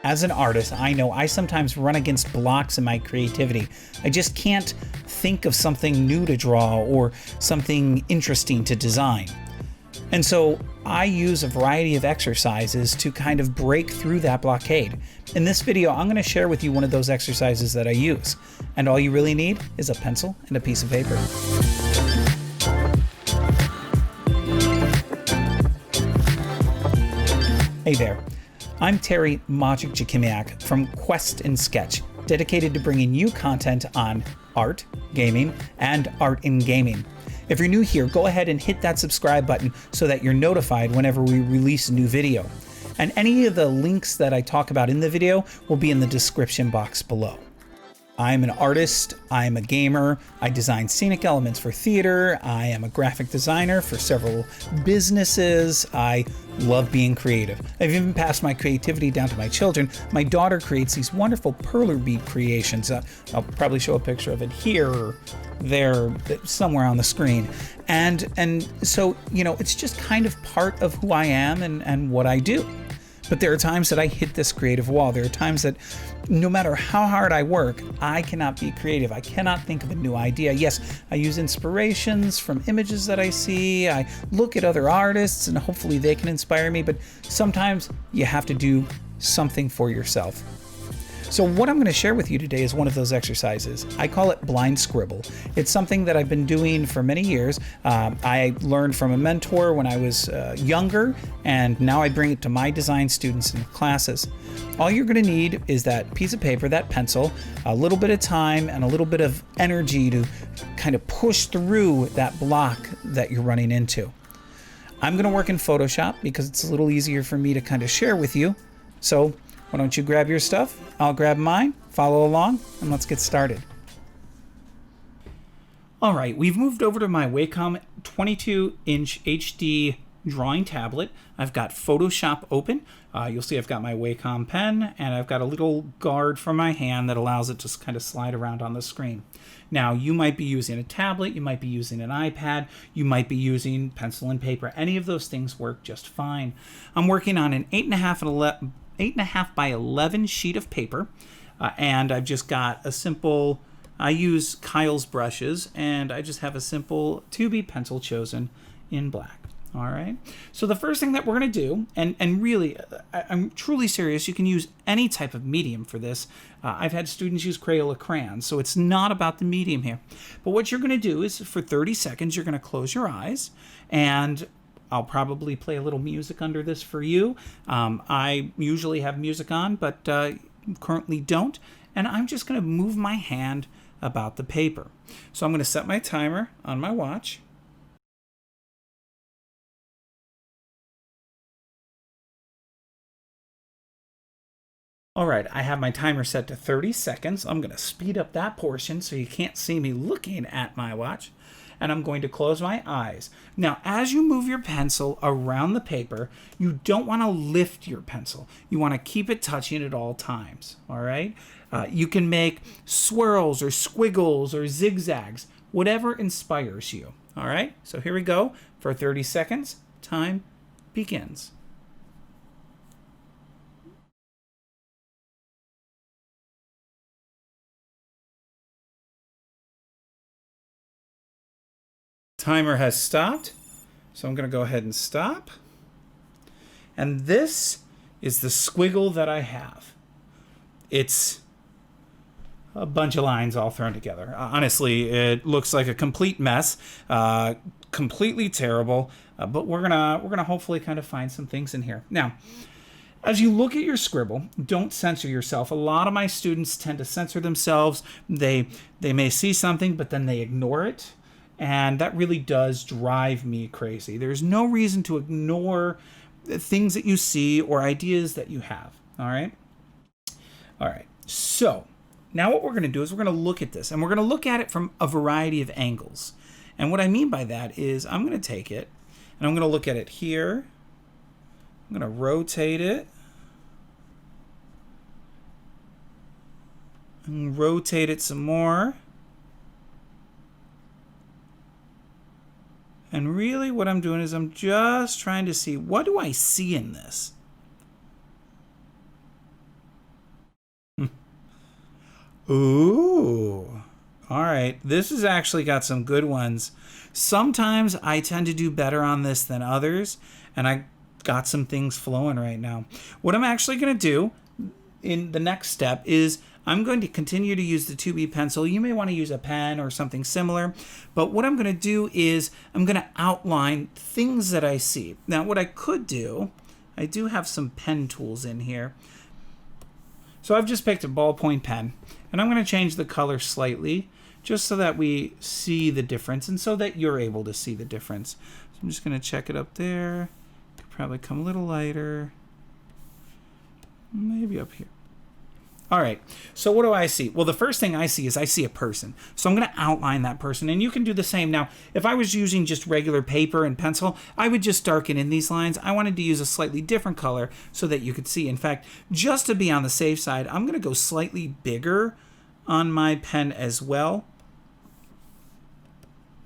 As an artist, I know I sometimes run against blocks in my creativity. I just can't think of something new to draw or something interesting to design. And so I use a variety of exercises to kind of break through that blockade. In this video, I'm going to share with you one of those exercises that I use. And all you really need is a pencil and a piece of paper. Hey there. I'm Terry Magic Jakimiak from Quest and Sketch, dedicated to bringing you content on art, gaming, and art in gaming. If you're new here, go ahead and hit that subscribe button so that you're notified whenever we release a new video. And any of the links that I talk about in the video will be in the description box below. I'm an artist, I'm a gamer, I design scenic elements for theater, I am a graphic designer for several businesses, I love being creative. I've even passed my creativity down to my children. My daughter creates these wonderful perler bead creations. I'll probably show a picture of it here or there, somewhere on the screen. And so, you know, it's just kind of part of who I am and what I do. But there are times that I hit this creative wall. There are times that no matter how hard I work, I cannot be creative. I cannot think of a new idea. Yes, I use inspirations from images that I see. I look at other artists and hopefully they can inspire me. But sometimes you have to do something for yourself. So what I'm going to share with you today is one of those exercises. I call it blind scribble. It's something that I've been doing for many years. I learned from a mentor when I was younger, and now I bring it to my design students in classes. All you're going to need is that piece of paper, that pencil, a little bit of time, and a little bit of energy to kind of push through that block that you're running into. I'm going to work in Photoshop because it's a little easier for me to kind of share with you. So why don't you grab your stuff? I'll grab mine, follow along, and let's get started. All right, we've moved over to my Wacom 22-inch HD drawing tablet. I've got Photoshop open. You'll see I've got my Wacom pen, and I've got a little guard for my hand that allows it to kind of slide around on the screen. Now, you might be using a tablet, you might be using an iPad, you might be using pencil and paper. Any of those things work just fine. I'm working on an 8.5 by 11 sheet of paper, and I've just got a simple, I use Kyle's brushes, and I just have a simple 2B pencil chosen in black. All right, so the first thing that we're going to do, and really, I'm truly serious, you can use any type of medium for this. I've had students use Crayola crayons, so it's not about the medium here. But what you're going to do is for 30 seconds, you're going to close your eyes, and I'll probably play a little music under this for you. I usually have music on, but currently don't. And I'm just going to move my hand about the paper. So I'm going to set my timer on my watch. All right, I have my timer set to 30 seconds. I'm going to speed up that portion so you can't see me looking at my watch. And I'm going to close my eyes. Now, as you move your pencil around the paper, you don't want to lift your pencil. You want to keep it touching at all times, all right? You can make swirls or squiggles or zigzags, whatever inspires you, all right? So here we go for 30 seconds. Time begins. Timer has stopped, so I'm going to go ahead and stop. And this is the squiggle that I have. It's a bunch of lines all thrown together. Honestly, it looks like a complete mess, completely terrible. But we're gonna hopefully kind of find some things in here. Now, as you look at your scribble, don't censor yourself. A lot of my students tend to censor themselves. They may see something, but then they ignore it. And that really does drive me crazy. There's no reason to ignore things that you see or ideas that you have. All right? All right. So now what we're going to do is we're going to look at this. And we're going to look at it from a variety of angles. And what I mean by that is I'm going to take it and I'm going to look at it here. I'm going to rotate it. And rotate it some more. And really what I'm doing is I'm just trying to see, what do I see in this? Ooh. All right. This has actually got some good ones. Sometimes I tend to do better on this than others, and I got some things flowing right now. What I'm actually going to do in the next step is I'm going to continue to use the 2B pencil. You may want to use a pen or something similar, but what I'm going to do is I'm going to outline things that I see. Now, what I could do, I do have some pen tools in here. So I've just picked a ballpoint pen, and I'm going to change the color slightly just so that we see the difference and so that you're able to see the difference. So I'm just going to check it up there. Could probably come a little lighter. Maybe up here. All right, so what do I see? Well, the first thing I see is I see a person. So I'm going to outline that person, and you can do the same. Now, if I was using just regular paper and pencil, I would just darken in these lines. I wanted to use a slightly different color so that you could see. In fact, just to be on the safe side, I'm going to go slightly bigger on my pen as well,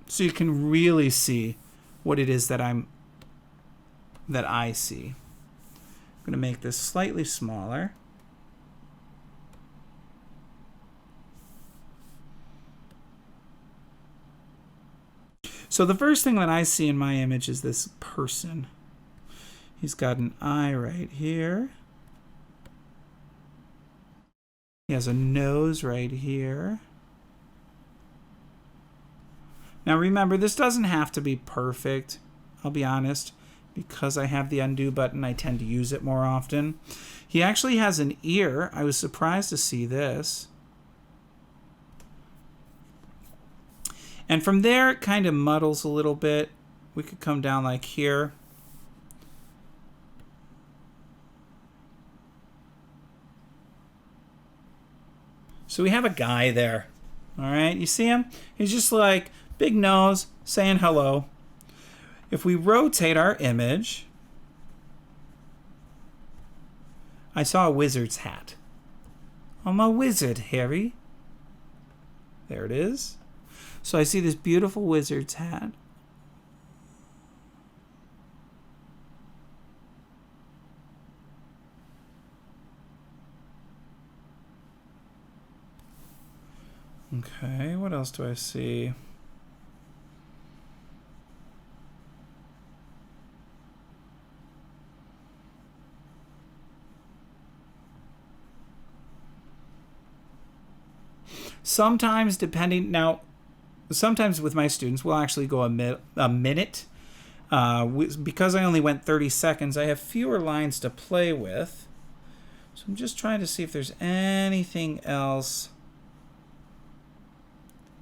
so you can really see what it is that I see. I'm going to make this slightly smaller. So the first thing that I see in my image is this person. He's got an eye right here. He has a nose right here. Now remember, this doesn't have to be perfect. I'll be honest, because I have the undo button, I tend to use it more often. He actually has an ear. I was surprised to see this. And from there, it kind of muddles a little bit. We could come down like here. So we have a guy there. All right, you see him? He's just like big nose, saying hello. If we rotate our image, I saw a wizard's hat. I'm a wizard, Harry. There it is. So I see this beautiful wizard's hat. Okay, what else do I see? Sometimes, depending, now, sometimes with my students, we'll actually go a minute. Because I only went 30 seconds, I have fewer lines to play with. So I'm just trying to see if there's anything else.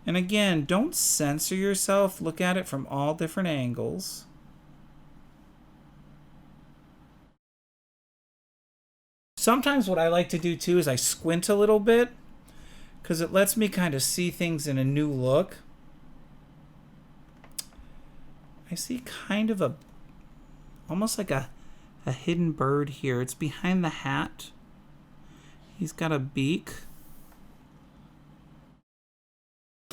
And again, don't censor yourself. Look at it from all different angles. Sometimes what I like to do too is I squint a little bit, because it lets me kind of see things in a new look. I see kind of almost like a hidden bird here. It's behind the hat. He's got a beak.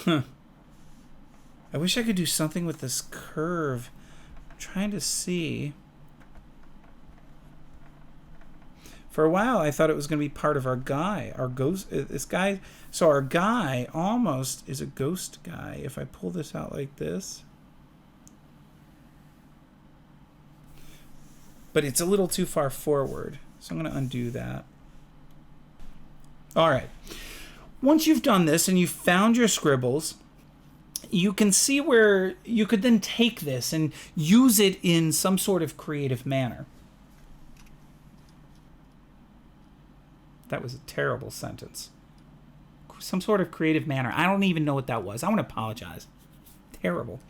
I wish I could do something with this curve. I'm trying to see. For a while, I thought it was going to be part of our guy, our ghost. This guy. So our guy almost is a ghost guy. If I pull this out like this. But it's a little too far forward. So I'm going to undo that. All right. Once you've done this and you've found your scribbles, you can see where you could then take this and use it in some sort of creative manner. That was a terrible sentence. Some sort of creative manner. I don't even know what that was. I want to apologize. Terrible.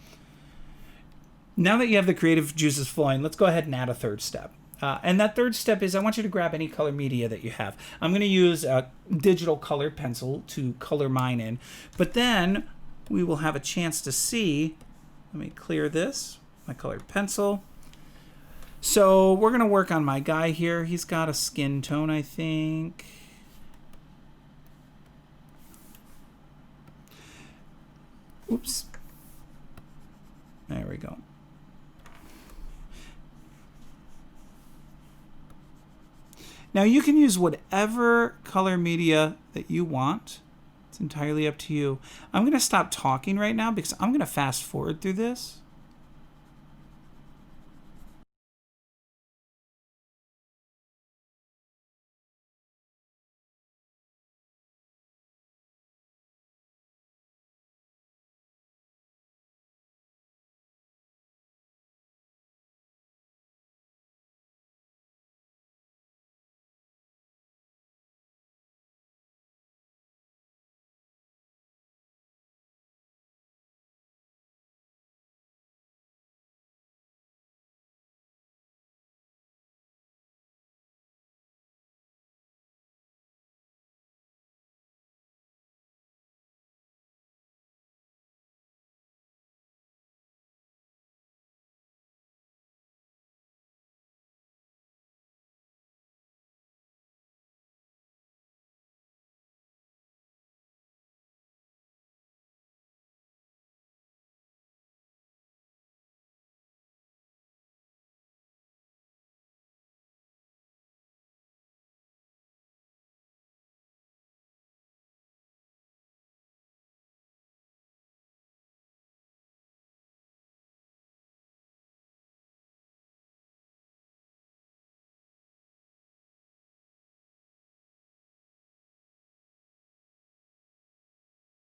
Now that you have the creative juices flowing, let's go ahead and add a third step. And that third step is I want you to grab any color media that you have. I'm going to use a digital colored pencil to color mine in. But then we will have a chance to see. Let me clear this. My colored pencil. So we're going to work on my guy here. He's got a skin tone, I think. Oops. There we go. Now you can use whatever color media that you want. It's entirely up to you. I'm going to stop talking right now because I'm going to fast forward through this.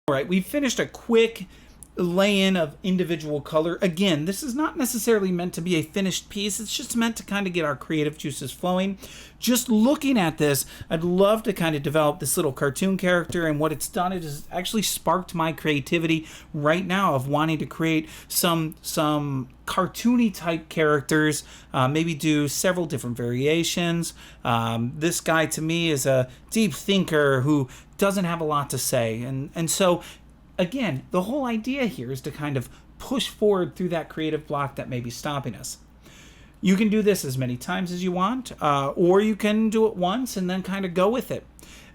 All right, we've finished a quick lay-in of individual color. Again, this is not necessarily meant to be a finished piece. It's just meant to kind of get our creative juices flowing. Just looking at this, I'd love to kind of develop this little cartoon character, and what it's done, it has actually sparked my creativity right now of wanting to create some cartoony type characters, maybe do several different variations. This guy to me is a deep thinker who doesn't have a lot to say, and so again, the whole idea here is to kind of push forward through that creative block that may be stopping us. You can do this as many times as you want, or you can do it once and then kind of go with it.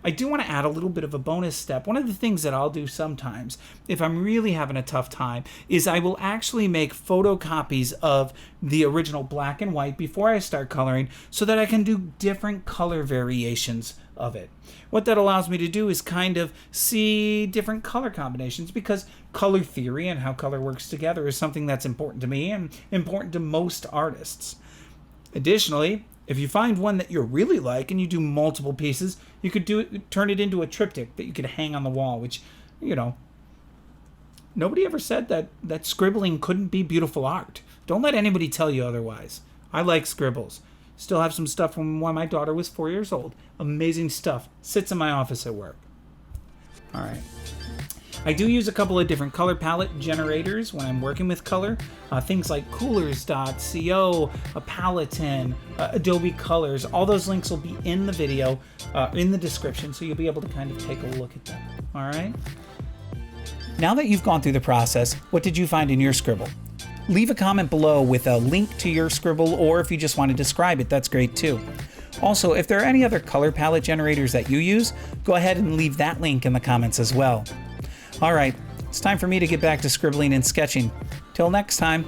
I do want to add a little bit of a bonus step. One of the things that I'll do sometimes, if I'm really having a tough time, is I will actually make photocopies of the original black and white before I start coloring so that I can do different color variations of it. What that allows me to do is kind of see different color combinations, because color theory and how color works together is something that's important to me and important to most artists. Additionally, if you find one that you really like and you do multiple pieces, you could turn it into a triptych that you could hang on the wall, which, you know, nobody ever said that scribbling couldn't be beautiful art. Don't let anybody tell you otherwise. I like scribbles. Still have some stuff from when my daughter was 4 years old. Amazing stuff. Sits in my office at work. All right. I do use a couple of different color palette generators when I'm working with color. Things like coolers.co, Paletin, Adobe Colors. All those links will be in the video, in the description, so you'll be able to kind of take a look at them. All right? Now that you've gone through the process, what did you find in your scribble? Leave a comment below with a link to your scribble, or if you just want to describe it, that's great too. Also, if there are any other color palette generators that you use, go ahead and leave that link in the comments as well. All right, it's time for me to get back to scribbling and sketching. Till next time.